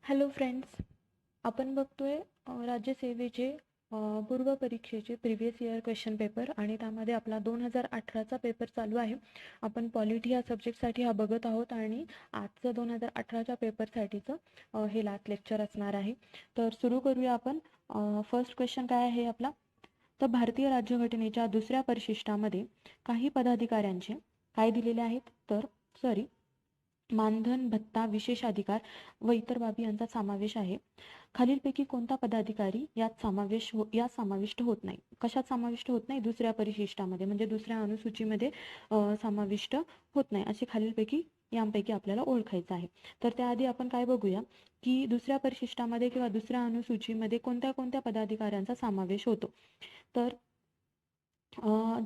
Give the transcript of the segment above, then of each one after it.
Hello friends, आपण बघतोय राज्यसेवेचे पूर्व परीक्षेचे प्रिव्हियस इयर क्वेश्चन पेपर आणि त्यामध्ये आपला 2018चा पेपर चालू आहे. आपण पॉलिटी या सब्जेक्टसाठी हा बघत आहोत आणि आजचं 2018च्या पेपरसाठीचं हे लास्ट लेक्चर असणार आहे. तर सुरू करूया आपण. फर्स्ट क्वेश्चन काय आहे आपला? तर भारतीय राज्यघटनेच्या दुसऱ्या परिशिष्टामध्ये काही पदाधिकाऱ्यांचे काय दिलेले आहेत? तर मानधन, भत्ता, विशेष अधिकार व इतर बाबी यांचा समावेश आहे. खालीलपैकी कोणता पदाधिकारी यात समाविष्ट होत नाही? कशात समाविष्ट होत नाही? दुसऱ्या परिशिष्टामध्ये, म्हणजे दुसऱ्या अनुसूचीमध्ये समाविष्ट होत नाही. असे खालीलपैकी यांपैकी आपल्याला ओळखायचं आहे. तर त्याआधी आपण काय बघूया की दुसऱ्या परिशिष्टामध्ये किंवा दुसऱ्या अनुसूचीमध्ये कोणत्या कोणत्या पदाधिकाऱ्यांचा समावेश होतो. तर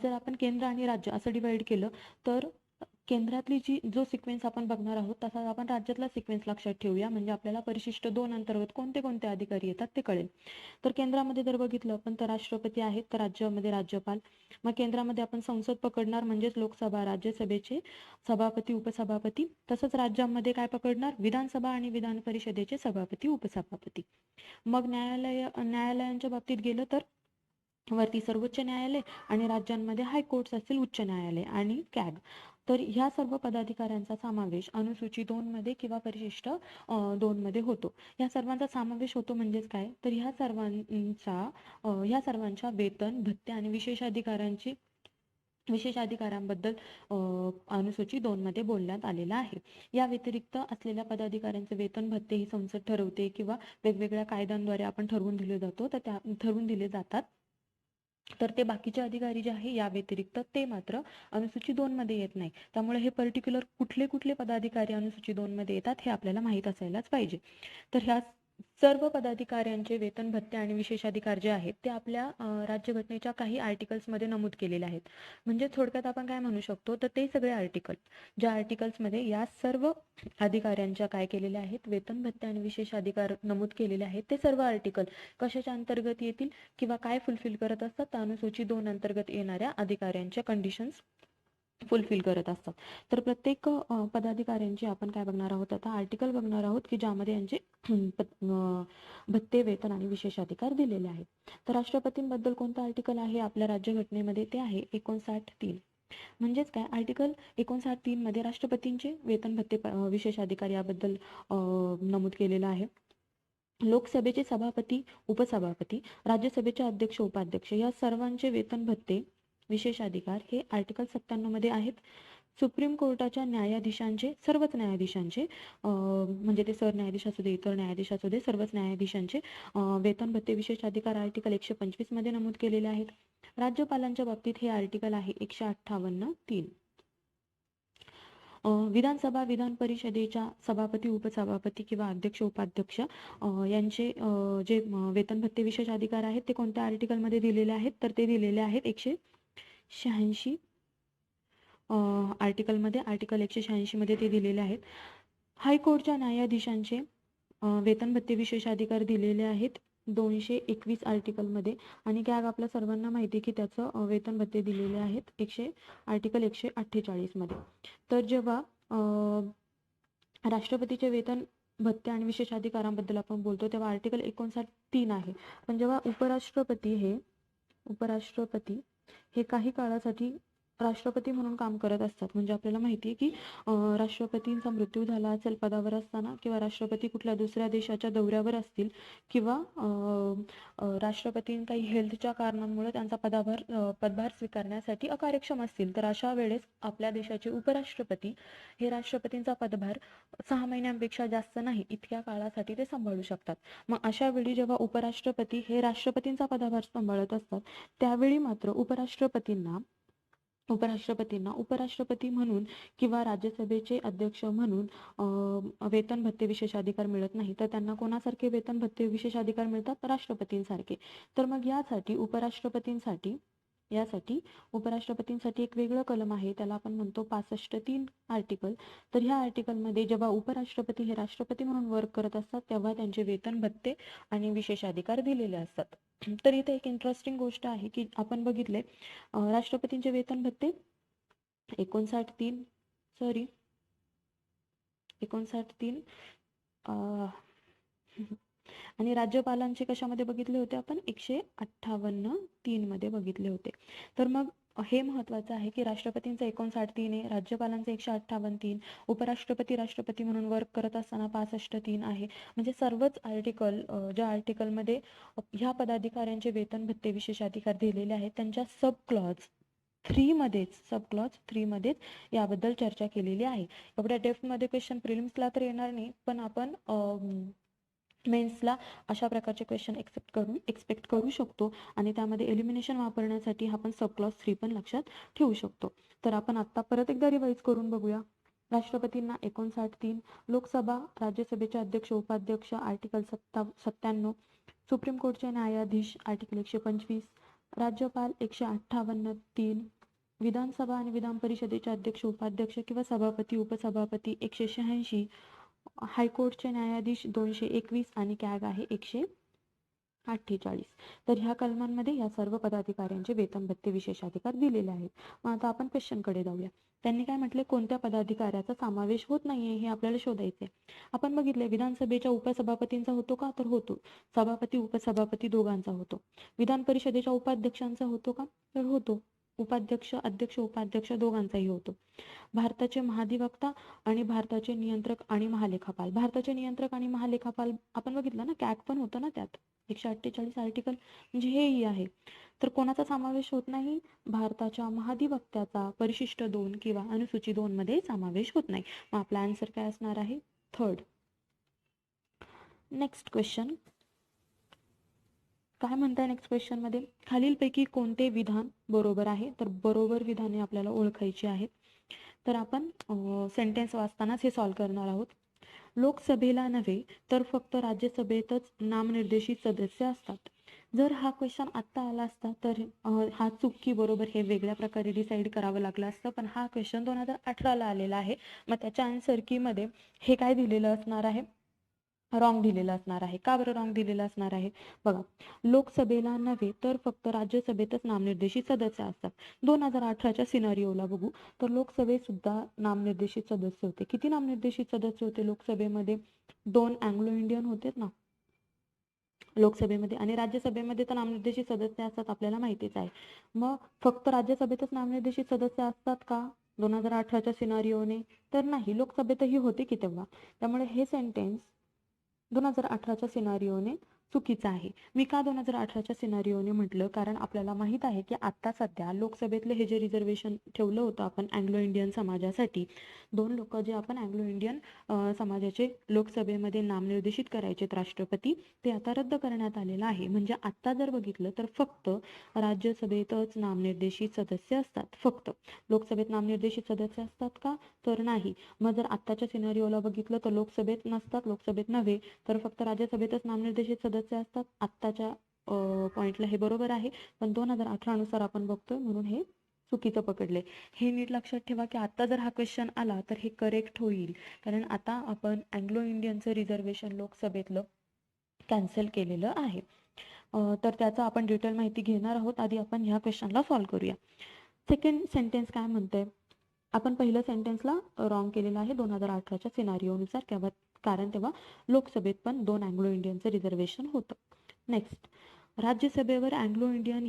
जर आपण केंद्र आणि राज्य असं डिवाइड केलं तर केंद्रातली जो सिक्वेन्स आपण बघणार आहोत तसा आपण राज्यातला सिक्वेन्स लक्षात ठेवूया, म्हणजे आपल्याला परिशिष्ट 2 अंतर्गत कोणते कोणते अधिकारी येतात ते कळेल. तर केंद्रामध्ये जर बघितलं आपण तर राष्ट्रपती आहेत, तर राज्यामध्ये राज्यपाल. मग केंद्रामध्ये आपण संसद पकडणार, म्हणजेच लोकसभा, राज्यसभेचे सभापती, उपसभापती. तसंच राज्यामध्ये काय पकडणार? विधानसभा आणि विधान परिषदेचे सभापती, उपसभापती. मग न्यायालयांच्या बाबतीत गेलं तर वरती सर्वोच्च न्यायालय आणि राज्यांमध्ये हायकोर्ट्स असतील, उच्च न्यायालय आणि कॅग. तर ह्या सर्व पदाधिकाऱ्यांचा समावेश अनुसूची 2 मध्ये किंवा परिशिष्ट 2 मध्ये होतो. या सर्वांचा समावेश होतो म्हणजेच काय? तर ह्या सर्वांच्या वेतन, भत्ते आणि विशेष अधिकारांबद्दल अनुसूची 2 मध्ये बोलण्यात आलेला आहे. या व्यतिरिक्त असलेल्या पदाधिकाऱ्यांचे वेतन, भत्ते ही संसद ठरवते किंवा वेगवेगळ्या कायद्यांद्वारे आपण ठरवून दिले जातात. तर ते बाकीचे अधिकारी जे आहे या व्यतिरिक्त ते मात्र अनुसूची 2 मध्ये येत नाही. त्यामुळे हे पर्टिक्युलर कुठले कुठले पदाधिकारी अनुसूची 2 मध्ये येतात हे आपल्याला माहीत असायलाच पाहिजे. तर ह्या सर्व पदाधिकाऱ्यांचे वेतन, भत्ते आणि विशेषाधिकार जे आहेत ते आपल्या राज्यघटनेच्या काही आर्टिकल्समध्ये नमूद केलेले आहेत. म्हणजे थोडक्यात आपण काय म्हणू शकतो, तर ते सगळे ज्या आर्टिकल्समध्ये या सर्व अधिकाऱ्यांच्या काय केलेल्या आहेत, वेतन, भत्ते आणि विशेष अधिकार नमूद केलेले आहेत, ते सर्व आर्टिकल कशाच्या अंतर्गत येतील किंवा काय फुलफिल करत असतात? तर अनुसूची 2 अंतर्गत येणाऱ्या अधिकाऱ्यांच्या कंडिशन्स फुलफिल करत असतात. तर प्रत्येक पदाधिकाऱ्यांचे आपण काय बघणार आहोत? आता आर्टिकल बघणार आहोत की ज्यामध्ये यांचे भत्ते, वेतन आणि विशेष अधिकार दिलेले आहेत. तर राष्ट्रपतींबद्दल कोणतं आर्टिकल आहे आपल्या राज्यघटनेमध्ये? ते आहे 59.3. म्हणजेच काय? आर्टिकल 59.3 मध्ये राष्ट्रपतींचे वेतन, भत्ते, विशेष अधिकार याबद्दल नमूद केलेलं आहे. लोकसभेचे सभापती, उपसभापती, राज्यसभेचे अध्यक्ष, उपाध्यक्ष या सर्वांचे वेतन, भत्ते, विशेष अधिकार हे आर्टिकल 97 मध्ये आहेत. सुप्रीम कोर्टाच्या सर्वच न्यायाधीशांचे म्हणजे ते सरन्यायाधीश असू दे, इतर न्यायाधीश असू दे, सर्वच न्यायाधीशांचे वेतन, भत्ते, विशेष अधिकार आर्टिकल 125 मध्ये नमूद केलेले आहेत. राज्यपालांच्या बाबतीत हे आर्टिकल आहे 158.3. विधानसभा, विधान परिषदेच्या सभापती, उपसभापती किंवा अध्यक्ष, उपाध्यक्ष यांचे जे वेतन, भत्ते, विशेष अधिकार आहेत ते कोणत्या आर्टिकलमध्ये दिलेले आहेत? तर ते दिलेले आहेत 186 आर्टिकलमध्ये. आर्टिकल 186 मध्ये ते दिलेले आहेत. हायकोर्टच्या न्यायाधीशांचे वेतन, भत्ते, विशेष अधिकार दिलेले आहेत 221 आर्टिकलमध्ये. आणि कॅग आपल्या सर्वांना माहिती की त्याचं वेतन, भत्ते दिलेले आहेत आर्टिकल 148 मध्ये. तर जेव्हा राष्ट्रपतीचे वेतन, भत्ते आणि विशेष अधिकारांबद्दल आपण बोलतो तेव्हा आर्टिकल 59.3 आहे. पण जेव्हा उपराष्ट्रपती हे काही काळासाठी राष्ट्रपती म्हणून काम करत असतात, म्हणजे आपल्याला माहिती आहे की राष्ट्रपतींचा मृत्यू झाला असेल पदावर असताना, किंवा राष्ट्रपती कुठल्या दुसऱ्या देशाच्या दौऱ्यावर असतील, किंवा राष्ट्रपती काही हेल्थच्या कारणांमुळे त्यांचा पदभार स्वीकारण्यासाठी अकार्यक्षम असतील, तर अशा वेळेस आपल्या देशाचे उपराष्ट्रपती हे राष्ट्रपतींचा पदभार 6 महिन्यांपेक्षा जास्त नाही इतक्या काळासाठी ते सांभाळू शकतात. मग अशा वेळी जेव्हा उपराष्ट्रपती हे राष्ट्रपतींचा पदभार सांभाळत असतात त्यावेळी मात्र उपराष्ट्रपतींना उपराष्ट्रपती म्हणून किंवा राज्यसभेचे अध्यक्ष म्हणून वेतन, भत्ते, विशेष अधिकार मिळत नाही. तर त्यांना कोणासारखे वेतन, भत्ते, विशेष अधिकार मिळतात? राष्ट्रपतींसारखे. तर मग यासाठी उपराष्ट्रपतींसाठी एक वेगळं कलम आहे, त्याला आपण म्हणतो 65.3 आर्टिकल. तर ह्या आर्टिकलमध्ये जेव्हा उपराष्ट्रपती हे राष्ट्रपती म्हणून वर्क करत असतात तेव्हा त्यांचे वेतन, भत्ते आणि विशेष अधिकार दिलेले असतात. तर इथे एक इंटरेस्टिंग गोष्ट आहे की आपण बघितले राष्ट्रपतींचे वेतन, भत्ते 59.3 आणि राज्यपालांचे कशामध्ये बघितले होते आपण 158(3) मध्ये बघितले होते. तर मग हे महत्त्वाचं आहे की राष्ट्रपतींचं 59(3) आहे, राज्यपालांचं 158(3), उपराष्ट्रपती राष्ट्रपती म्हणून वर्क करत असताना 65(3) आहे. म्हणजे सर्वच आर्टिकल ज्या आर्टिकलमध्ये ह्या पदाधिकाऱ्यांचे वेतन भत्ते विशेषाधिकार दिलेले आहेत त्यांच्या सब क्लॉज 3 मध्येच याबद्दल चर्चा केलेली आहे. एवढ्या डेप्थमध्ये क्वेश्चन प्रिलिम्सला तर येणार नाही, पण आपण मेन्सला अशा प्रकारचे क्वेश्चन एक्सपेक्ट करू शकतो आणि त्यामध्ये एलिमिनेशन वापरण्यासाठी आपण सब क्लॉज 3 पण लक्षात ठेवू शकतो. तर आपण आता परत एकदा रिवाईज करून बघूया. राष्ट्रपतींना 59(3), लोकसभा राज्यसभेचे अध्यक्ष उपाध्यक्ष आर्टिकल 97, सुप्रीम कोर्टचे न्यायाधीश आर्टिकल 125, राज्यपाल 158(3), विधानसभा आणि विधान परिषदेचे अध्यक्ष उपाध्यक्ष किंवा सभापती उपसभापती 186, हायकोर्टचे न्यायाधीश 221 आणि कॅग आहे 148. तर ह्या कलमांमध्ये या सर्व पदाधिकाऱ्यांचे वेतन भत्ते विशेषाधिकार दिलेले आहेत. मग आता आपण क्वेश्चनकडे जाऊया. त्यांनी काय म्हटले, कोणत्या पदाधिकाऱ्याचा समावेश होत नाहीये हे आपल्याला शोधायचे. आपण बघितले विधानसभेच्या उपसभापतींचा होतो का, तर होतो. सभापती उपसभापती दोघांचा होतो. विधान परिषदेच्या उपाध्यक्षांचा होतो का, तर होतो. उपाध्यक्ष अध्यक्ष उपाध्यक्ष दोघांचाही होतो. भारताचे महाधिवक्ता आणि भारताचे नियंत्रक आणि महालेखापाल. भारताचे नियंत्रक आणि महालेखापाल आपण बघितलं ना, कॅग पण होतं ना त्यात 148 आर्टिकल, म्हणजे हेही आहे. तर कोणाचा समावेश होत नाही, भारताच्या महाधिवक्त्याचा परिशिष्ट 2 किंवा अनुसूची 2 मध्ये समावेश होत नाही. मग आपला आन्सर काय असणार आहे, 3rd. नेक्स्ट क्वेश्चन काय म्हणताय नेक्स्ट क्वेश्चन मध्ये, खालीलपैकी कोणते विधान बरोबर आहे. तर बरोबर विधाने आपल्याला ओळखायची आहेत. तर आपण सेंटेन्स वाचतानाच हे सॉल्व करणार आहोत. लोकसभेला नव्हे तर फक्त राज्यसभेतच नामनिर्देशित सदस्य असतात. जर हा क्वेश्चन आत्ता आला असता तर हा चूक की बरोबर हे वेगळ्या प्रकारे डिसाईड करावं लागलं असतं, पण हा क्वेश्चन 2018ला आलेला आहे. मग त्याच्या आन्सर की मध्ये हे काय दिलेलं असणार आहे, रॉंग दिलेलं असणार आहे. का बरं रॉंग दिलेलं असणार आहे, बघा. लोकसभेला नव्हे तर फक्त राज्यसभेतच नामनिर्देशित सदस्य असतात. 2018च्या सिनारिओला बघू तर लोकसभेत सुद्धा नामनिर्देशित सदस्य होते. किती नामनिर्देशित सदस्य होते लोकसभेमध्ये, 2 अँग्लो इंडियन होते ना लोकसभेमध्ये, आणि राज्यसभेमध्ये तर नामनिर्देशित सदस्य असतात आपल्याला माहितीच आहे. मग फक्त राज्यसभेतच नामनिर्देशित सदस्य असतात का 2018च्या सिनारिओने, तर नाही, लोकसभेतही होते की तेव्हा. त्यामुळे हे सेंटेन्स 2018च्या सिनारिओने चुकीचं आहे. मी का 2018च्या सिनारिओने म्हटलं, कारण आपल्याला माहित आहे की आता सध्या लोकसभेतलं हे जे रिझर्वेशन ठेवलं होतं आपण अँग्लो इंडियन समाजासाठी, 2 लोक जे आपण अँग्लो इंडियन समाजाचे लोकसभेमध्ये नामनिर्देशित करायचे राष्ट्रपती, ते आता रद्द करण्यात आलेलं आहे. म्हणजे आता जर बघितलं तर फक्त राज्यसभेतच नामनिर्देशित सदस्य असतात. फक्त लोकसभेत नामनिर्देशित सदस्य असतात का, तर नाही. मग जर आत्ताच्या सिनारिओला बघितलं तर लोकसभेत नसतात, लोकसभेत नव्हे तर फक्त राज्यसभेतच नामनिर्देशित सदस्य असतात. आत्ताच्या पॉइंटला हे बरोबर आहे, पण 2018 नुसार आपण बघतोय म्हणून हे चुकीचं पकडले. हे नीट लक्षात ठेवा की आता जर हा क्वेश्चन आला तर हे करेक्ट होईल, कारण आता आपण अँग्लो इंडियनचं रिझर्वेशन लोकसभेतलं कॅन्सल केलेलं आहे. तर त्याचं आपण डिटेल माहिती घेणार आहोत. आधी आपण ह्या क्वेश्चनला सॉल्व्ह करूया. सेकंड सेंटेन्स काय म्हणतंय, आपण पहिलं सेंटेन्सला रॉंग केलेलं आहे 2018च्या सिनारिओनुसार, कारण तेव्हा लोकसभेत पण 2 अँग्लो इंडियनचं रिझर्वेशन होतं. नेक्स्ट, राज्यसभेवर अँग्लो इंडियन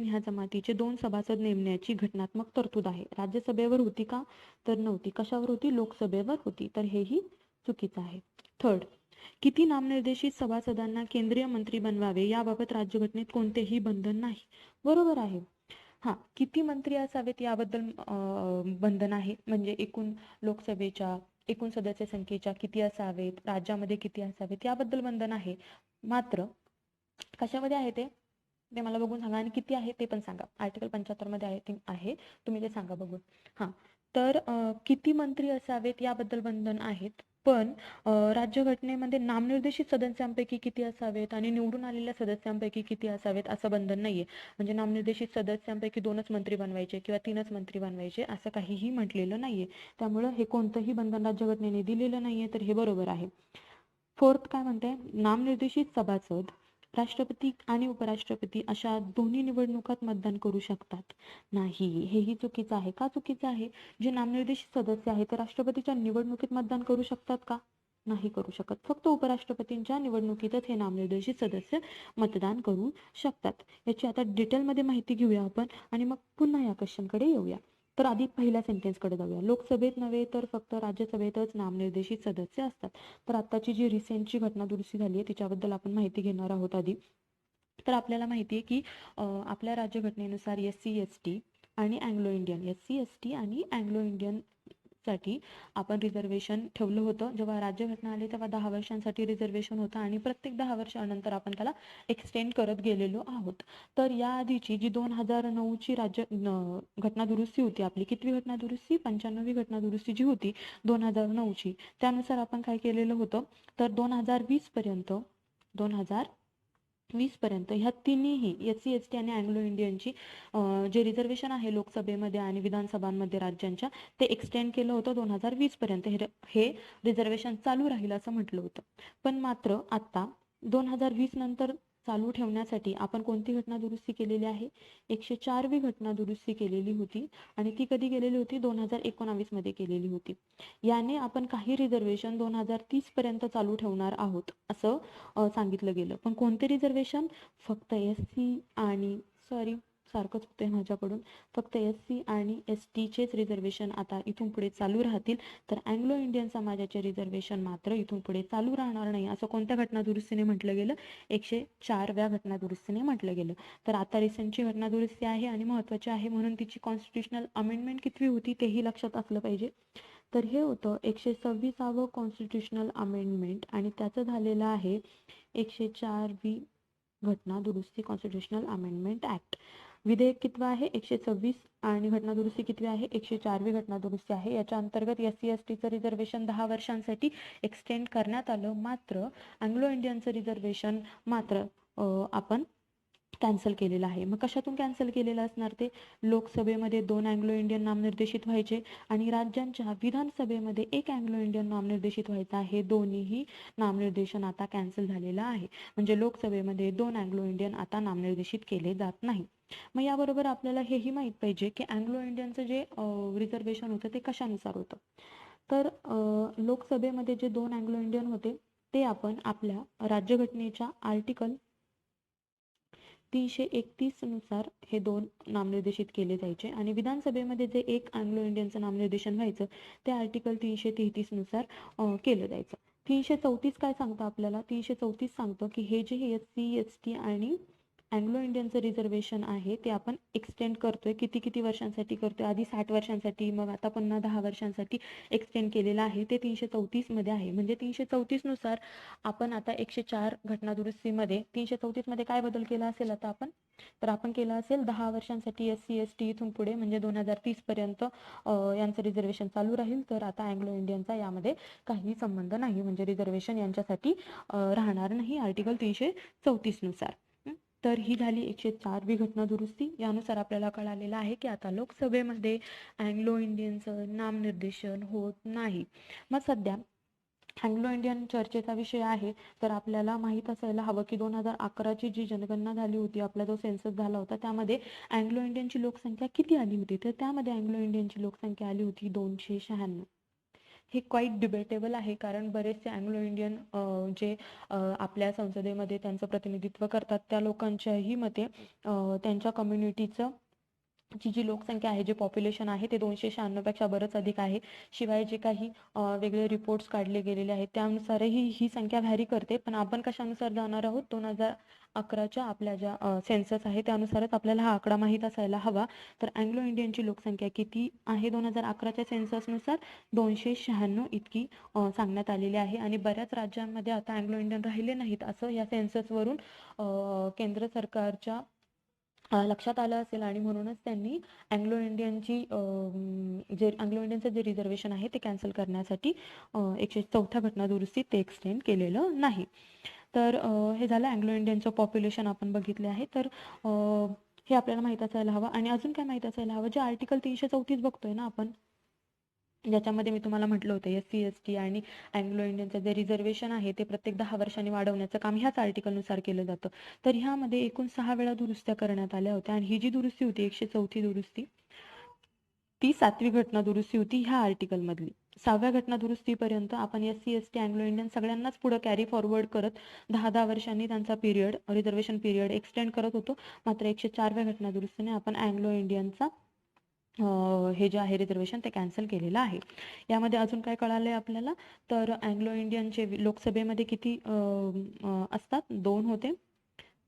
ह्या जमातीचे 2 सभासद नेमण्याची घटनात्मक तरतूद आहे. राज्यसभेवर होती का, तर नव्हती. कशावर होती, लोकसभेवर होती. तर हेही चुकीचं आहे. 3rd, किती नामनिर्देशित सभासदांना केंद्रीय मंत्री बनवावे याबाबत राज्यघटनेत कोणतेही बंधन नाही. बरोबर आहे. किती मंत्री असावेत याबद्दल बंधन आहे, म्हणजे लोकसभेच्या एकूण सदस्य संख्येच्या किती असावेत, राज्यामध्ये किती असावेत याबद्दल बंधन आहे. मात्र कशामध्ये आहे ते मला बघून सांगा, आणि किती आहे ते पण सांगा. आर्टिकल 75 मध्ये आहे, तुम्ही ते सांगा बघून. तर किती मंत्री असावेत याबद्दल बंधन आहेत, पण राज्यघटनेमध्ये नामनिर्देशित सदस्यांपैकी किती असावेत आणि निवडून आलेल्या सदस्यांपैकी किती असावेत असं बंधन नाहीये. म्हणजे नामनिर्देशित सदस्यांपैकी 2च मंत्री बनवायचे किंवा 3च मंत्री बनवायचे असं काहीही म्हटलेलं नाहीये. त्यामुळं हे कोणतंही बंधन राज्यघटनेने दिलेलं नाहीये, तर हे बरोबर आहे. 4th काय म्हणते, नामनिर्देशित सभासद राष्ट्रपती आणि उपराष्ट्रपती अशा दोन्ही निवडणुकात मतदान करू शकतात. नाही, हेही चुकीचं आहे. का चुकीचं आहे, जे नामनिर्देशित सदस्य आहेत ते राष्ट्रपतीच्या निवडणुकीत मतदान करू शकतात का, नाही करू शकत. फक्त उपराष्ट्रपतींच्या निवडणुकीतच हे नामनिर्देशित सदस्य मतदान करू शकतात. याची आता डिटेलमध्ये माहिती घेऊया आपण आणि मग पुन्हा या क्वेश्चनकडे येऊया. तर आधी पहिल्या सेंटेन्सकडे जाऊया. लोकसभेत नव्हे तर फक्त राज्यसभेतच नामनिर्देशित सदस्य असतात. तर आताची जी रिसेंटची घटना दुरुस्ती झाली आहे तिच्याबद्दल आपण माहिती घेणार आहोत आधी. तर आपल्याला माहिती आहे की आपल्या राज्यघटनेनुसार SC ST आणि अँग्लो इंडियन SC ST आणि अँग्लो इंडियन साठी आपण रिझर्वेशन ठेवलं होतं. जेव्हा राज्यघटना आली तेव्हा 10 वर्षांसाठी रिझर्वेशन होतं आणि प्रत्येक 10 वर्षानंतर आपण त्याला एक्सटेंड करत गेलेलो आहोत. तर या आधीची जी 2009ची घटना दुरुस्ती होती आपली, कितवी घटना दुरुस्ती? 95वी घटना दुरुस्ती जी होती 2009ची, त्यानुसार आपण काय केलेलं होतं तर 2020 पर्यंत ह्या तिन्ही SC ST आणि अँग्लो इंडियनची जे रिझर्वेशन आहे लोकसभेमध्ये आणि विधानसभांमध्ये राज्यांच्या, ते एक्सटेंड केलं होतं 2020 पर्यंत. हे रिझर्वेशन चालू राहील असं म्हटलं होतं. पण मात्र आता 2020 नंतर चालू ठेवण्यासाठी आपण कोणती घटना दुरुस्ती केलेली आहे? 104वी घटना दुरुस्ती केलेली होती आणि ती कधी केलेली होती? 2019 मध्ये केलेली होती. याने आपण काही रिझर्वेशन 2030 पर्यंत चालू ठेवणार आहोत असं सांगितलं गेलं. पण कोणते रिझर्वेशन? फक्त SC आणि सारखंच होतंय माझ्याकडून, फक्त SC आणि STचेच रिझर्वेशन आता इथून पुढे चालू राहतील. तर अँग्लो इंडियन समाजाचे रिझर्वेशन मात्र इथून पुढे चालू राहणार नाही असं कोणत्या घटना दुरुस्तीने म्हटलं गेलं? 104व्या घटना दुरुस्तीने म्हटलं गेलं. तर आता रिसेंटची घटना दुरुस्ती आहे आणि महत्त्वाची आहे म्हणून तिची कॉन्स्टिट्युशनल अमेंडमेंट कितवी होती तेही लक्षात असलं पाहिजे. तर हे होतं 126वं कॉन्स्टिट्युशनल अमेंडमेंट आणि त्याचं झालेलं आहे 104वी घटना दुरुस्ती कॉन्स्टिट्युशनल अमेंडमेंट ऍक्ट. विधेयक कितवं आहे? 126 आणि घटना दुरुस्ती कितवी आहे? 104वी घटना दुरुस्ती आहे. याच्या अंतर्गत SC STचं रिझर्वेशन 10 वर्षांसाठी एक्सटेंड करण्यात आलं. मात्र अँग्लो इंडियनचं रिझर्वेशन मात्र आपण कॅन्सल केलेलं आहे. मग कशातून कॅन्सल केलेलं असणार ते? लोकसभेमध्ये 2 अँग्लो इंडियन नामनिर्देशित व्हायचे आणि राज्यांच्या विधानसभेमध्ये 1 अँग्लो इंडियन नामनिर्देशित व्हायचा. हे दोन्हीही नामनिर्देशन आता कॅन्सल झालेलं आहे. म्हणजे लोकसभेमध्ये 2 अँग्लो इंडियन आता नामनिर्देशित केले जात नाही. मग याबरोबर आपल्याला हेही माहीत पाहिजे की अँग्लो इंडियनचं जे रिझर्वेशन होतं ते कशानुसार होतं. तर लोकसभेमध्ये जे 2 अँग्लो इंडियन होते ते आपण आपल्या राज्यघटनेच्या आर्टिकल 331 नुसार हे 2 नामनिर्देशित केले जायचे आणि विधानसभेमध्ये जे 1 अँग्लो इंडियनचं नामनिर्देशन व्हायचं ते आर्टिकल 333 नुसार केलं जायचं. 334 काय सांगतं आपल्याला? 334 सांगतं की हे जे SC ST आणि अँग्लो इंडियनचं रिझर्वेशन आहे ते आपण एक्सटेंड करतोय. किती वर्षांसाठी करतोय? आधी 60 वर्षांसाठी, मग आता पुन्हा 10 वर्षांसाठी एक्सटेंड केलेलं आहे. ते 334 मध्ये आहे. म्हणजे 334 नुसार आपण आता 104 घटना दुरुस्तीमध्ये 334 मध्ये काय बदल केला असेल आता आपण? तर आपण केला असेल 10 वर्षांसाठी SC ST इथून पुढे म्हणजे 2030 पर्यंत यांचं रिझर्वेशन चालू राहील. तर आता अँग्लो इंडियनचा यामध्ये काही संबंध नाही, म्हणजे रिझर्वेशन यांच्यासाठी राहणार नाही आर्टिकल 334 नुसार. तर ही झाली 104वी घटना दुरुस्ती. यानुसार आपल्याला कळालेलं आहे की आता लोकसभेमध्ये अँग्लो इंडियनचं नामनिर्देशन होत नाही. मग सध्या अँग्लो इंडियन चर्चेचा विषय आहे. तर आपल्याला माहीत असायला हवं की 2011ची जी जनगणना झाली होती, आपला जो सेन्सस झाला होता, त्यामध्ये अँग्लो इंडियनची लोकसंख्या किती आली होती? तर त्यामध्ये अँग्लो इंडियनची लोकसंख्या आली होती 296. हे क्वाईट डिबेटेबल आहे कारण बरेचसे अँग्लो इंडियन जे आपल्या संसदेमध्ये त्यांचं प्रतिनिधित्व करतात त्या लोकांच्याही मते त्यांच्या कम्युनिटीचं जी लोकसंख्या आहे, जे पॉप्युलेशन आहे ते 296 पेक्षा बरंच अधिक आहे. शिवाय जे काही वेगळे रिपोर्ट्स काढले गेलेले आहेत त्यानुसारही ही संख्या व्हॅरी करते. पण आपण कशानुसार जाणार आहोत? 2011च्या आपल्या ज्या सेन्सस आहे त्यानुसारच आपल्याला हा आकडा माहीत असायला हवा. तर अँग्लो इंडियनची लोकसंख्या किती आहे 2011च्या सेन्ससनुसार? 296 इतकी सांगण्यात आलेली आहे. आणि बऱ्याच राज्यांमध्ये आता अँग्लो इंडियन राहिले नाहीत असं या सेन्ससवरून केंद्र सरकारच्या लक्षात आलं असेल आणि म्हणूनच त्यांनी अँग्लो इंडियनची जे अँग्लो इंडियनचं जे रिझर्वेशन आहे ते कॅन्सल करण्यासाठी 104 घटना दुरुस्तीत ते एक्सटेंड केलेलं नाही. तर हे झालं अँग्लो इंडियनचं पॉप्युलेशन आपण बघितले आहे. तर हे आपल्याला माहीत असायला हवं. आणि अजून काय माहीत असायला हवं? जे आर्टिकल 334 बघतोय ना आपण, ज्याच्यामध्ये मी तुम्हाला म्हटलं होतं SC ST आणि अँग्लो इंडियनचं जे रिझर्वेशन आहे ते प्रत्येक 10 वर्षांनी वाढवण्याचं काम ह्याच आर्टिकलनुसार केलं जातं. तर ह्यामध्ये एकूण 6 वेळा दुरुस्त्या करण्यात आल्या होत्या आणि ही जी दुरुस्ती होती 104 दुरुस्ती ती 7वी घटना दुरुस्ती होती ह्या आर्टिकलमधली. 6व्या घटना दुरुस्तीपर्यंत आपण SC ST अँग्लो इंडियन सगळ्यांनाच पुढे कॅरी फॉरवर्ड करत 10-10 वर्षांनी त्यांचा पिरियड रिझर्वेशन पिरियड एक्सटेंड करत होतो. मात्र 104व्या घटना दुरुस्तीने आपण अँग्लो इंडियनचा हे जे आहे रिझर्वेशन ते कॅन्सल केलेलं आहे. यामध्ये अजून काय कळालंय आपल्याला, तर अँग्लो इंडियनचे लोकसभेमध्ये किती असतात, 2 होते.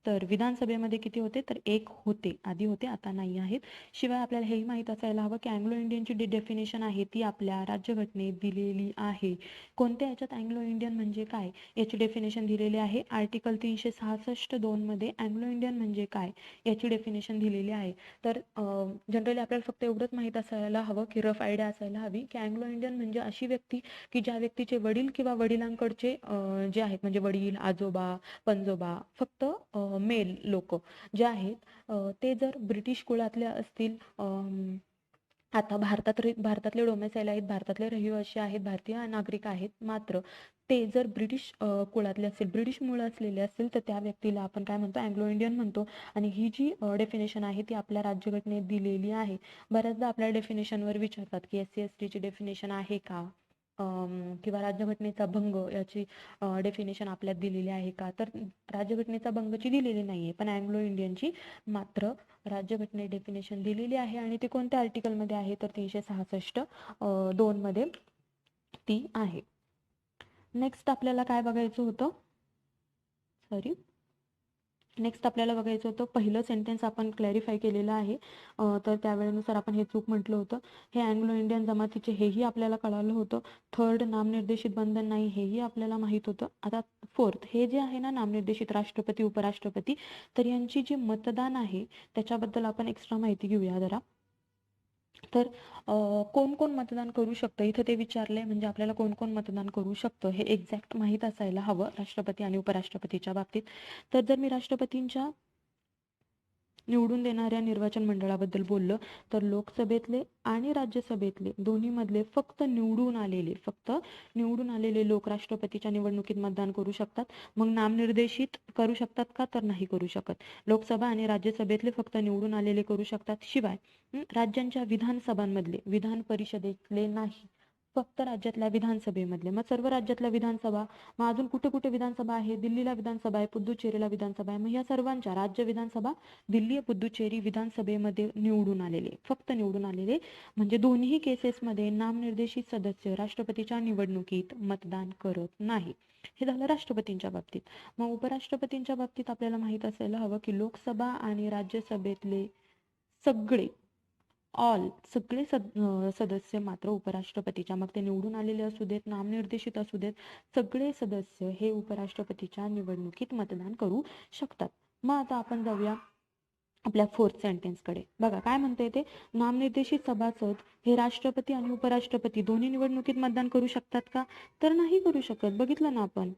तर विधानसभेमध्ये किती होते, तर 1 होते. आधी होते, आता नाही आहेत. शिवाय आपल्याला हेही माहीत असायला हवं की अँग्लो इंडियनची डेफिनेशन आहे ती आपल्या राज्यघटनेत दिलेली आहे. कोणत्या याच्यात अँग्लो इंडियन म्हणजे काय याची डेफिनेशन दिलेली आहे, आर्टिकल 366(2) मध्ये अँग्लो इंडियन म्हणजे काय याची डेफिनेशन दिलेली आहे. तर जनरली आपल्याला फक्त एवढंच माहीत असायला हवं की रफ आयडिया असायला हवी की अँग्लो इंडियन म्हणजे अशी व्यक्ती की ज्या व्यक्तीचे वडील किंवा वडिलांकडचे जे आहेत म्हणजे वडील, आजोबा, पणजोबा, फक्त मेल लोक जे आहेत ते जर ब्रिटिश कुळातले असतील, आता भारतातले डोमेसाईल आहेत, भारतातले रहिवासी आहेत, भारतीय नागरिक आहेत, मात्र ते जर ब्रिटिश कुळातले असतील, ब्रिटिश मूळ असलेले असतील, तर त्या व्यक्तीला आपण काय म्हणतो, अँग्लो इंडियन म्हणतो. आणि ही जी डेफिनेशन आहे ती आपल्या राज्यघटनेत दिलेली आहे. बऱ्याचदा आपल्या डेफिनेशनवर विचारतात की SC ST ची डेफिनेशन आहे का, किंवा राज्यघटनेचा भंग याची डेफिनेशन आपल्यात दिलेली आहे का, तर राज्यघटनेचा भंगची दिलेली नाहीये, पण अँग्लो इंडियनची मात्र राज्यघटनेत डेफिनेशन दिलेली आहे. आणि ती कोणत्या आर्टिकलमध्ये आहे, तर 366(2) मध्ये ती आहे. नेक्स्ट आपल्याला काय बघायचं होतं, नेक्स्ट आपल्याला बघायचं होतं, पहिलं सेंटेन्स आपण क्लॅरिफाय केलेलं आहे. तर त्यावेळेनुसार आपण हे चूक म्हटलं होतं. हे अँग्लो इंडियन जमातीचे हेही आपल्याला कळालं होतं. थर्ड, नामनिर्देशित बंधन नाही, हेही आपल्याला माहीत होतं. आता फोर्थ, हे जे आहे ना नामनिर्देशित राष्ट्रपती, उपराष्ट्रपती, तर यांची जी मतदान आहे त्याच्याबद्दल आपण एक्स्ट्रा माहिती घेऊया जरा. तर कोण कोण मतदान करू शकतं इथं ते विचारलंय, म्हणजे आपल्याला कोण कोण मतदान करू शकतं हे एक्झॅक्ट माहीत असायला हवं राष्ट्रपती आणि उपराष्ट्रपतीच्या बाबतीत. तर जर मी राष्ट्रपतींच्या निवडून देणाऱ्या निर्वाचन मंडळाबद्दल बोललं, तर लोकसभेतले आणि राज्यसभेतले दोन्ही मधले फक्त निवडून आलेले लोक राष्ट्रपतीच्या निवडणुकीत मतदान करू शकतात. मग नामनिर्देशित करू शकतात का, तर नाही करू शकत. लोकसभा आणि राज्यसभेतले फक्त निवडून आलेले करू शकतात. शिवाय राज्यांच्या विधानसभांमधले, विधान परिषदेतले नाही, फक्त राज्यातल्या विधानसभेमधले. मग सर्व राज्यातल्या विधानसभा, मग अजून कुठे कुठे विधानसभा आहे, दिल्लीला विधानसभा आहे, पुदुच्चेरीला विधानसभा आहे, मग या सर्वांच्या राज्य विधानसभा दिल्ली पुदुच्चेरी विधानसभेमध्ये निवडून आलेले, फक्त निवडून आलेले, म्हणजे दोन्ही केसेसमध्ये नामनिर्देशित सदस्य राष्ट्रपतीच्या निवडणुकीत मतदान करत नाही. हे झालं राष्ट्रपतींच्या बाबतीत. मग उपराष्ट्रपतींच्या बाबतीत आपल्याला माहित असायला हवं की लोकसभा आणि राज्यसभेतले सगळे सगळे सदस्य मात्र उपराष्ट्रपतीच्या, मग ते निवडून आलेले असू देत, नामनिर्देशित असू देत, सगळे सदस्य हे उपराष्ट्रपतीच्या निवडणुकीत मतदान करू शकतात. मग आता आपण जाऊया आपल्या फोर्थ सेंटेन्सकडे. बघा काय म्हणते ते, नामनिर्देशित सभासद हे राष्ट्रपती आणि उपराष्ट्रपती दोन्ही निवडणुकीत मतदान करू शकतात का, तर नाही करू शकत. बघितलं ना आपण,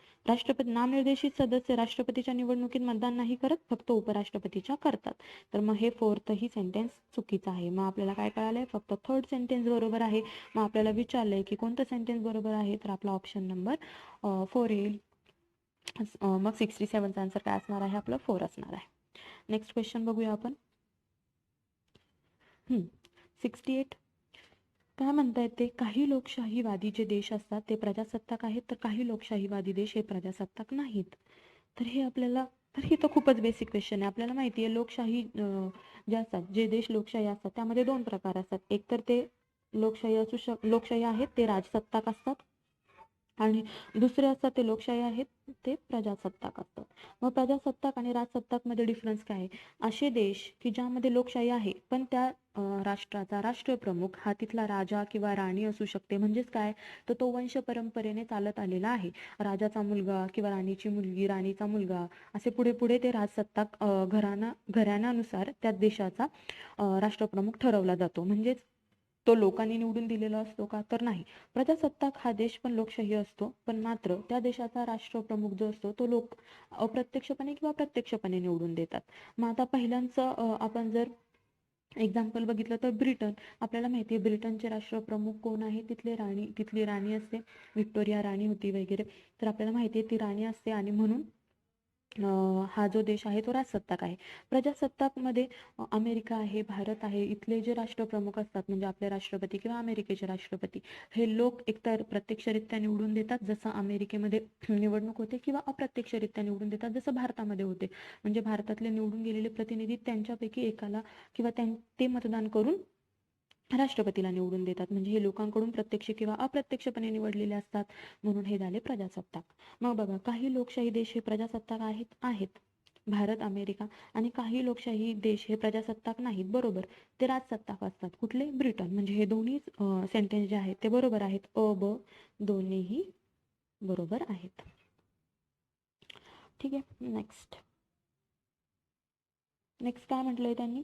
नामनिर्देशित सदस्य राष्ट्रपतीच्या निवडणुकीत मतदान नाही करत, फक्त उपराष्ट्रपतीच्या करतात. तर मग हे फोर्थही सेंटेन्स चुकीचं आहे. मग आपल्याला काय कळालंय, फक्त थर्ड सेंटेन्स बरोबर आहे. मग आपल्याला विचारलंय की कोणतं सेंटेन्स बरोबर आहे, तर आपला ऑप्शन नंबर 4 येईल. मग 67चा आन्सर काय असणार आहे, आपलं 4 असणार आहे. नेक्स्ट क्वेश्चन बघूया आपण. 68 काय म्हणतायत ते, काही लोकशाहीवादी जे देश असतात ते प्रजासत्ताक आहेत, तर काही लोकशाहीवादी देश हे प्रजासत्ताक नाहीत. तर हे आपल्याला, तर ही तर खूपच बेसिक क्वेश्चन आहे. आपल्याला माहिती आहे लोकशाही जे असतात, जे देश लोकशाही असतात त्यामध्ये 2 प्रकार असतात. एक तर ते लोकशाही आहेत ते राजसत्ताक असतात, आणि दुसरे असतात ते लोकशाही आहेत ते प्रजासत्ताक असतात. मग प्रजासत्ताक आणि राजसत्ताक मध्ये डिफरन्स काय आहे, असे देश की ज्यामध्ये लोकशाही आहे पण त्या राष्ट्राचा राष्ट्रप्रमुख हा तिथला राजा किंवा राणी असू शकते. म्हणजेच काय, तर तो वंश परंपरेने चालत आलेला आहे. राजाचा मुलगा किंवा राणीची मुलगी, राणीचा मुलगा, असे पुढे पुढे ते राजसत्ताक घराण्यानुसार त्या देशाचा राष्ट्रप्रमुख ठरवला जातो. म्हणजेच तो लोकांनी निवडून दिलेला असतो का, तर नाही. प्रजासत्ताक हा देश पण लोकशाही असतो, पण मात्र त्या देशाचा राष्ट्रप्रमुख जो असतो तो लोक अप्रत्यक्षपणे किंवा प्रत्यक्षपणे निवडून देतात. मग आता पहिल्यांचं आपण जर एक्झाम्पल बघितलं तर ब्रिटन. आपल्याला माहिती आहे ब्रिटनचे राष्ट्रप्रमुख कोण आहे, तिथली राणी असते, व्हिक्टोरिया राणी होती वगैरे. तर आपल्याला माहिती आहे ती राणी असते, आणि म्हणून हा जो देश आहे तो राजसत्ताक आहे. प्रजासत्ताकमध्ये अमेरिका आहे, भारत आहे, इथले जे राष्ट्रप्रमुख असतात म्हणजे आपले राष्ट्रपती किंवा अमेरिकेचे राष्ट्रपती, हे लोक एकतर प्रत्यक्षरित्या निवडून देतात जसं अमेरिकेमध्ये निवडणूक होते, किंवा अप्रत्यक्षरित्या निवडून देतात जसं भारतामध्ये होते. म्हणजे भारतातले निवडून गेलेले प्रतिनिधी त्यांच्यापैकी एकाला किंवा ते मतदान करून राष्ट्रपतीला निवडून देतात. म्हणजे हे लोकांकडून प्रत्यक्ष किंवा अप्रत्यक्षपणे निवडलेले असतात, म्हणून हे झाले प्रजासत्ताक. मग बघा, काही लोकशाही देश हे प्रजासत्ताक आहेत भारत, अमेरिका. आणि काही लोकशाही देश हे प्रजासत्ताक नाहीत, बरोबर, ते राजसत्ताक असतात. कुठले? ब्रिटन. म्हणजे हे दोन्ही सेंटेन्स जे आहेत ते बरोबर आहेत. अ ब दोन्हीही बरोबर आहेत. ठीक आहे. नेक्स्ट काय म्हटलंय त्यांनी?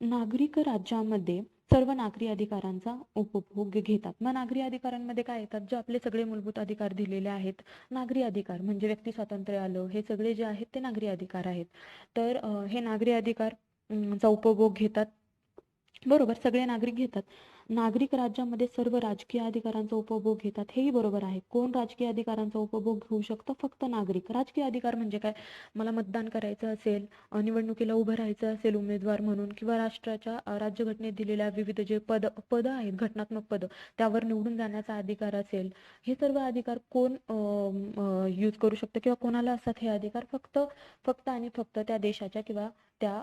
नागरिक राज्यामध्ये सर्व नागरी अधिकारांचा उपभोग घेतात. मग नागरी अधिकारांमध्ये काय येतात? जे आपले सगळे मूलभूत अधिकार दिलेले आहेत. नागरी अधिकार म्हणजे व्यक्ती स्वातंत्र्य आलं, हे सगळे जे आहेत ते नागरी अधिकार आहेत. तर हे नागरी अधिकार चा उपभोग घेतात, बरोबर, सगळे नागरिक घेतात. नागरिक राज्यामध्ये सर्व राजकीय अधिकारांचा उपभोग घेतात, हेही बरोबर आहे. कोण राजकीय अधिकारांचा उपभोग घेऊ शकतं? फक्त नागरिक. राजकीय अधिकार म्हणजे काय? मला मतदान करायचं असेल, निवडणुकीला उभं राहायचं असेल उमेदवार म्हणून, किंवा राष्ट्राच्या राज्यघटनेत दिलेल्या विविध जे पद आहेत, घटनात्मक पद, त्यावर निवडून जाण्याचा अधिकार असेल, हे सर्व अधिकार कोण यूज करू शकतं किंवा कोणाला असतात हे अधिकार? फक्त आणि फक्त त्या देशाच्या किंवा त्या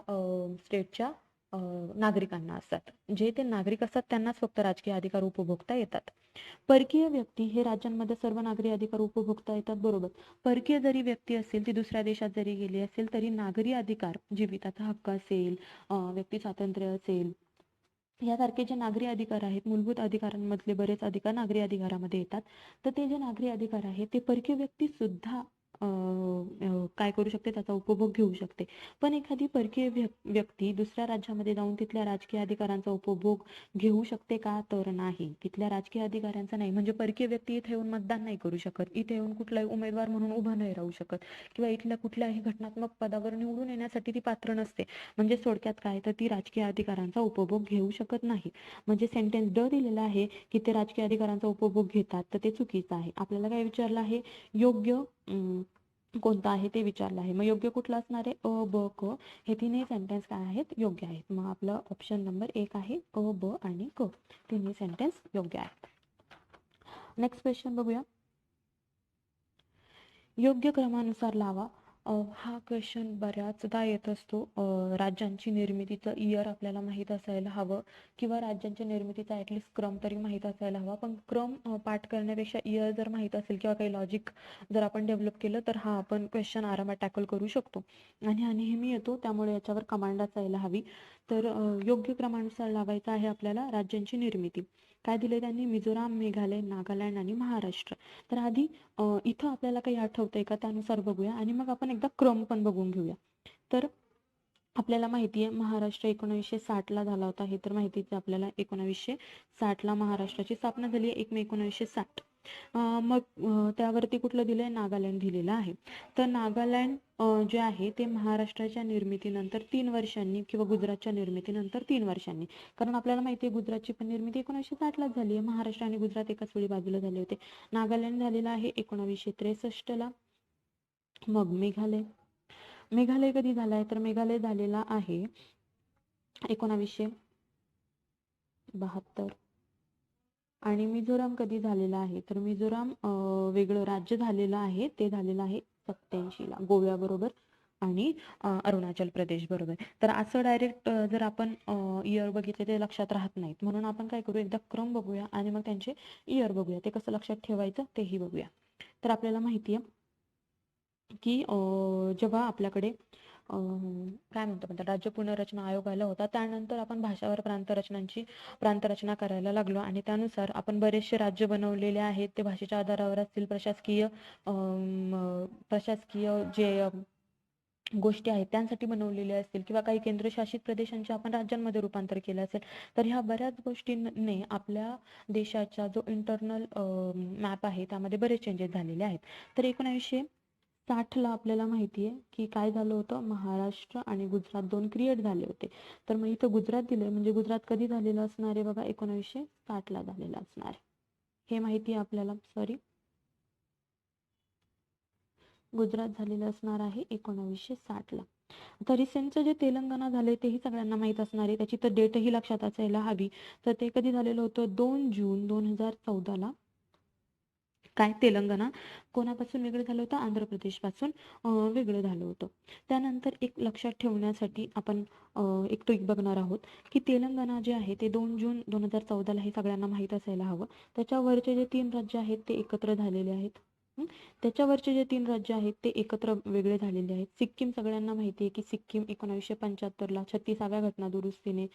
स्टेटच्या नागरिकांना असतात. जे ते नागरिक असतात त्यांनाच फक्त राजकीय अधिकार उपभोगता येतात. परकीय व्यक्ती हे राज्यांमध्ये सर्व नागरी अधिकार उपभोगता येतात, बरोबर. परकीय जरी व्यक्ती असेल, ती दुसऱ्या देशात जरी गेली असेल, तरी नागरी अधिकार, जीविताचा हक्क असेल, व्यक्ती स्वातंत्र्य असेल, यासारखे जे नागरी अधिकार आहेत, मूलभूत अधिकारांमधले बरेच अधिकार नागरी अधिकारामध्ये येतात. तर ते जे नागरी अधिकार आहेत ते परकीय व्यक्ती सुद्धा काय करू शकते? त्याचा उपभोग घेऊ शकते. पण एखादी परकीय व्यक्ती दुसऱ्या राज्यामध्ये जाऊन तिथल्या राजकीय अधिकारांचा उपभोग घेऊ शकते का? तर नाही, तिथल्या राजकीय अधिकाऱ्यांचा नाही. म्हणजे परकीय व्यक्ती इथे येऊन मतदान नाही करू शकत, इथे येऊन कुठलाही उमेदवार म्हणून उभा नाही राहू शकत, किंवा इथल्या कुठल्याही घटनात्मक पदावर निवडून येण्यासाठी ती पात्र नसते. म्हणजे थोडक्यात काय, तर ती राजकीय अधिकारांचा उपभोग घेऊ शकत नाही. म्हणजे सेंटेन्स ड दिलेला आहे की ते राजकीय अधिकारांचा उपभोग घेतात, तर ते चुकीचं आहे. आपल्याला काय विचारलं आहे? योग्य कोणतं आहे ते विचारलं आहे. मग योग्य कुठलं असणार आहे? अ ब क, हे तिन्ही सेंटेन्स काय आहेत? योग्य आहेत. मग आपलं ऑप्शन नंबर 1 आहे अ ब आणि क, तिन्ही सेंटेन्स योग्य आहेत. नेक्स्ट क्वेश्चन बघूया. योग्य क्रमानुसार लावा. हा क्वेश्चन बऱ्याचदा येत असतो. राज्यांची निर्मितीचं इयर आपल्याला माहीत असायला हवं, किंवा राज्यांच्या निर्मितीचा ॲटलिस्ट क्रम तरी माहीत असायला हवा. पण क्रम पाठ करण्यापेक्षा इयर जर माहीत असेल किंवा काही लॉजिक जर आपण डेव्हलप केलं तर हा आपण क्वेश्चन आरामात टॅकल करू शकतो. आणि हा नेहमी येतो, त्यामुळे याच्यावर कमांड असायला हवी. तर योग्य क्रमानुसार लावायचं आहे आपल्याला राज्यांची निर्मिती. काय दिले त्यांनी? मिझोराम, मेघालय, नागालँड आणि महाराष्ट्र. तर आधी इथं आपल्याला काही आठवतंय का? त्यानुसार बघूया आणि मग आपण एकदा क्रम पण बघून घेऊया. तर आपल्याला माहिती आहे महाराष्ट्र 1960ला झाला होता, हे तर माहितीच आहे आपल्याला. 1960ला महाराष्ट्राची स्थापना झाली आहे, 1 मे 1960. मग त्यावरती कुठलं दिलंय? नागालँड दिलेलं आहे. तर नागालँड जे आहे ते महाराष्ट्राच्या निर्मितीनंतर 3 वर्षांनी, किंवा गुजरातच्या निर्मितीनंतर 3 वर्षांनी, कारण आपल्याला माहिती आहे गुजरातची पण निर्मिती 1960लाच झाली आहे. महाराष्ट्र आणि गुजरात एकाच वेळी बाजूला झाले होते. नागालँड झालेला आहे 1963ला. मग मेघालय कधी झालाय? तर मेघालय झालेला आहे 1972. आणि मिझोराम कधी झालेला आहे? तर मिझोराम वेगळं राज्य झालेलं आहे, ते झालेलं आहे 87ला, गोव्याबरोबर आणि अरुणाचल प्रदेश बरोबर. तर असं डायरेक्ट जर आपण इयर बघितले ते लक्षात राहत नाहीत, म्हणून आपण काय करू? एकदा क्रम बघूया आणि मग त्यांचे इयर बघूया. ते कसं लक्षात ठेवायचं तेही बघूया. तर आपल्याला माहिती आहे की जेव्हा आपल्याकडे काय म्हणतात राज्य पुनर्रचना आयोग आला होता, त्यानंतर आपण भाषावर प्रांतरचना करायला लागलो, आणि त्यानुसार आपण बरेचसे राज्य बनवलेले आहेत. ते भाषेच्या आधारावर असतील, प्रशासकीय जे गोष्टी आहेत त्यांसाठी बनवलेले असतील, किंवा काही केंद्रशासित प्रदेशांचे आपण राज्यांमध्ये रूपांतर केलं असेल. तर ह्या बऱ्याच गोष्टींनी आपल्या देशाचा जो इंटरनल मॅप आहे त्यामध्ये बरेच चेंजेस झालेले आहेत. तर 1960ला आपल्याला माहिती आहे की काय झालं होतं? महाराष्ट्र आणि गुजरात दोन क्रिएट झाले होते. तर मग इथं गुजरात दिलंय, म्हणजे गुजरात कधी झालेलं असणार आहे? बघा, 1960ला झालेलं असणार आहे. हे माहिती आहे आपल्याला. सॉरी, गुजरात झालेलं असणार आहे 1960ला. आता रिसेंटचं जे तेलंगणा झाले तेही सगळ्यांना माहीत असणार आहे, त्याची तर डेटही लक्षात असायला हवी. तर ते कधी झालेलं होतं? 2 जून 2014ला. काय तेलंगणा कोणापासून वेगळं झालं होतं? आंध्र प्रदेशपासून वेगळं झालं होतं. त्यानंतर एक लक्षात ठेवण्यासाठी आपण एक ट्रिक बघणार आहोत की तेलंगणा जे आहे ते 2 जून 2014ला हे सगळ्यांना माहीत असायला हवं. त्याच्यावरचे जे 3 राज्य आहेत ते एकत्र झालेले आहेत. त्याच्यावरचे जे 3 राज्य आहेत ते एकत्र वेगळे झालेले आहेत. सिक्कीम सगळ्यांना माहिती आहे की सिक्कीम 1975ला 36व्या घटना दुरुस्तीने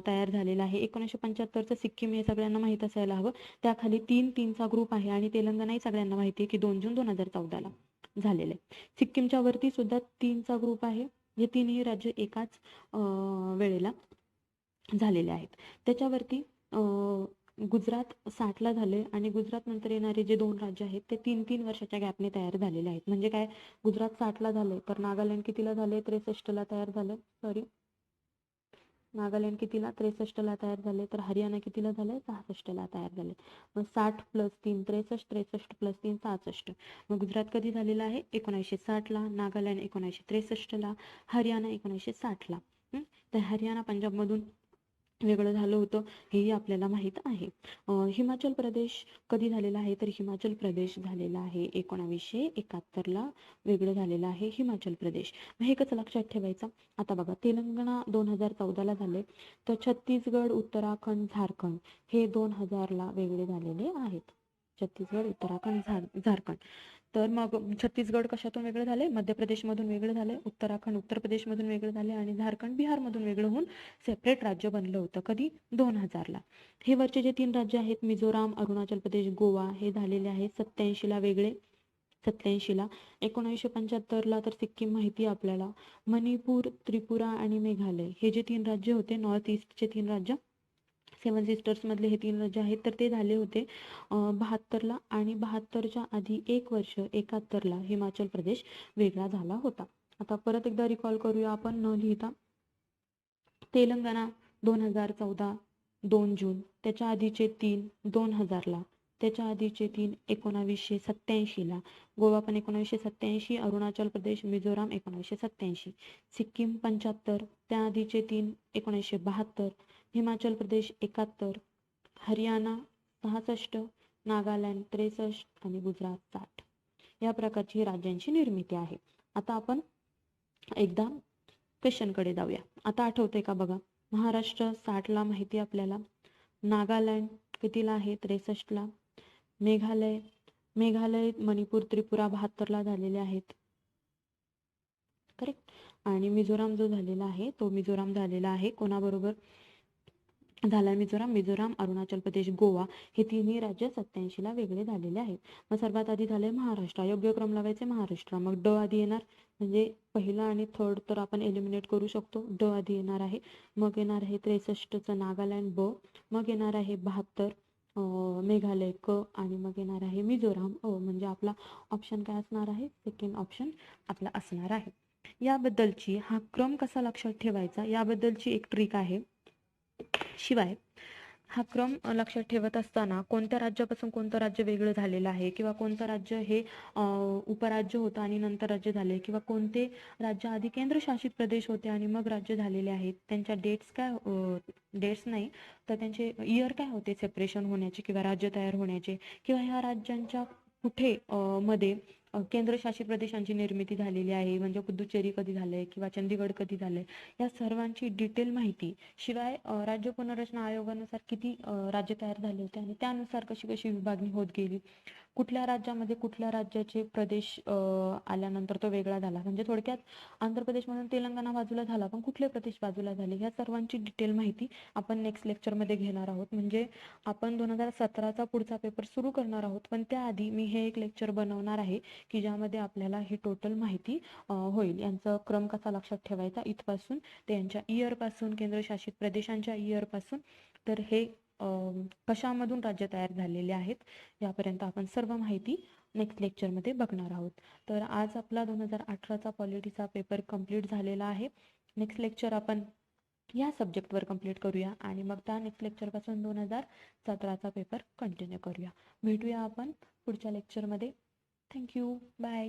तयार झालेला आहे. 1975चं सिक्कीम हे सगळ्यांना माहीत असायला हवं. त्याखाली 3-3चा ग्रुप आहे आणि तेलंगणाही सगळ्यांना माहिती आहे की 2 जून 2014ला झालेलं आहे. सिक्कीमच्या वरती सुद्धा 3चा ग्रुप आहे. हे तिन्ही राज्य एकाच वेळेला झालेले आहेत. त्याच्यावरती गुजरात 60ला झाले आणि गुजरात नंतर येणारे जे 2 राज्य आहेत ते 3-3 वर्षाच्या गॅपने तयार झालेले आहेत. म्हणजे काय, गुजरात 60ला झाले तर नागालँड कितीला झाले? 63ला तयार झालं. नागालँड कितीला? 63ला तयार झाले. तर हरियाणा कितीला झाले? 66ला तयार झाले. मग 60 + 3 63, 63 + 3 66. मग गुजरात कधी झालेला आहे? 1960ला. नागालँड 1963ला. हरियाणा 1960ला. तर हरियाणा पंजाबमधून वेगळं झालं होतं हेही आपल्याला माहीत आहे. हिमाचल प्रदेश कधी झालेला आहे? तर हिमाचल प्रदेश झालेला आहे 1971ला वेगळं झालेलं आहे हिमाचल प्रदेश. मग हे कसं लक्षात ठेवायचं? आता बघा, तेलंगणा 2014ला झाले, तर छत्तीसगड, उत्तराखंड, झारखंड हे 2000ला वेगळे झालेले आहेत. छत्तीसगड, उत्तराखंड, झारखंड. तर मग छत्तीसगड कशातून वेगळे झाले? मध्य प्रदेशमधून वेगळे झाले. उत्तराखंड उत्तर प्रदेशमधून वेगळे झाले आणि झारखंड बिहारमधून वेगळं होऊन सेपरेट राज्य बनलं होतं. कधी? 2000ला. हे वरचे जे 3 राज्य आहेत मिझोराम, अरुणाचल प्रदेश, गोवा हे झालेले आहेत 87ला वेगळे. 87ला. 1975ला तर सिक्कीम माहिती आहे आपल्याला. मणिपूर, त्रिपुरा आणि मेघालय हे जे 3 राज्य होते, नॉर्थ ईस्टचे 3 राज्य, 7 सिस्टर्स मधले हे 3 राज्य आहेत, तर ते झाले होते 72ला. आणि 72च्या आधी 1 वर्ष 71ला हिमाचल प्रदेश वेगळा झाला होता. आता परत एकदा रिकॉल करूया आपण न लिहिता. तेलंगणा 2014 2 जून, त्याच्या आधीचे 3 2000ला, त्याच्या आधीचे 3 1987ला, गोवा पण 1987, अरुणाचल प्रदेश, मिझोराम 1987, सिक्कीम 75, त्याआधीचे 3 1972, हिमाचल प्रदेश 71, हरियाणा 66, नागालँड 63 आणि गुजरात 60. या प्रकारची राज्यांची निर्मिती आहे. आता आपण एकदा क्वेश्चनकडे जाऊया. आता आठवतंय का बघा, महाराष्ट्र 60ला माहिती आपल्याला. नागालँड कितीला आहे? 63ला. मेघालय, मणिपूर, त्रिपुरा 72ला झालेले आहेत. करेक्ट. आणि मिझोराम जो झालेला आहे तो मिझोराम झालेला आहे कोणाबरोबर झाला? मिझोराम, अरुणाचल प्रदेश, गोवा हे तिन्ही राज्य 87ला वेगळे झालेले आहेत. मग सर्वात आधी झाले महाराष्ट्र. योग्य क्रम लावायचे महाराष्ट्र. मग ड आधी येणार, म्हणजे पहिला आणि थर्ड तर आपण एलिमिनेट करू शकतो. ड आधी येणार आहे. मग येणार आहे 63चं नागालँड ब. मग येणार आहे 72 मेघालय क. आणि मग येणार आहे मिझोराम अ. म्हणजे आपला ऑप्शन काय असणार आहे? सेकंड ऑप्शन आपला असणार आहे. याबद्दलची हा क्रम कसा लक्षात ठेवायचा याबद्दलची एक ट्रिक आहे. शिवाय हा क्रम लक्षात ठेवत असताना कोणत्या राज्यापासून कोणतं राज्य वेगळं झालेलं आहे किंवा कोणतं राज्य हे उपराज्य होतं आणि नंतर राज्य झाले, किंवा कोणते राज्य आधी केंद्रशासित प्रदेश होते आणि मग राज्य झालेले आहेत, त्यांच्या डेट्स नाही तर त्यांचे इयर काय होते सेपरेशन होण्याचे किंवा राज्य तयार होण्याचे, किंवा ह्या राज्यांच्या कुठे मध्ये केंद्रशासित प्रदेशांची निर्मिती झालेली आहे, म्हणजे पुदुचेरी कधी झालंय किंवा चंदीगड कधी झालंय, या सर्वांची डिटेल माहिती. शिवाय राज्य पुनर्रचना आयोगानुसार किती राज्य तयार झाले होते आणि त्यानुसार कशी कशी विभागणी होत गेली, कुठल्या राज्यामध्ये कुठल्या राज्याचे प्रदेश आल्यानंतर तो वेगळा झाला, म्हणजे थोडक्यात आंध्र प्रदेशमधून तेलंगणा बाजूला झाला पण कुठले प्रदेश बाजूला झाले, या सर्वांची डिटेल माहिती आपण नेक्स्ट लेक्चरमध्ये घेणार आहोत. म्हणजे आपण 2017चा पुढचा पेपर सुरू करणार आहोत, पण त्याआधी मी हे एक लेक्चर बनवणार आहे की ज्यामध्ये आपल्याला ही टोटल माहिती होईल. यांचा क्रम कसा लक्षात ठेवायचा इथपासून ते यांच्या इयर पासून, केंद्रशासित प्रदेशांच्या इयर पासून, तर हे कशामधून राज्य तयार झालेले आहेत यापर्यंत आपण सर्व माहिती नेक्स्ट लेक्चरमध्ये बघणार आहोत. तर आज आपला 2018चा पॉलिटीचा पेपर कंप्लीट झालेला आहे. नेक्स्ट लेक्चर आपण या सब्जेक्टवर कंप्लीट करूया आणि मग त्या नेक्स्ट लेक्चरपासून 2017चा पेपर कंटिन्यू करूया. भेटूया आपण पुढच्या लेक्चरमध्ये. थँक्यू. बाय.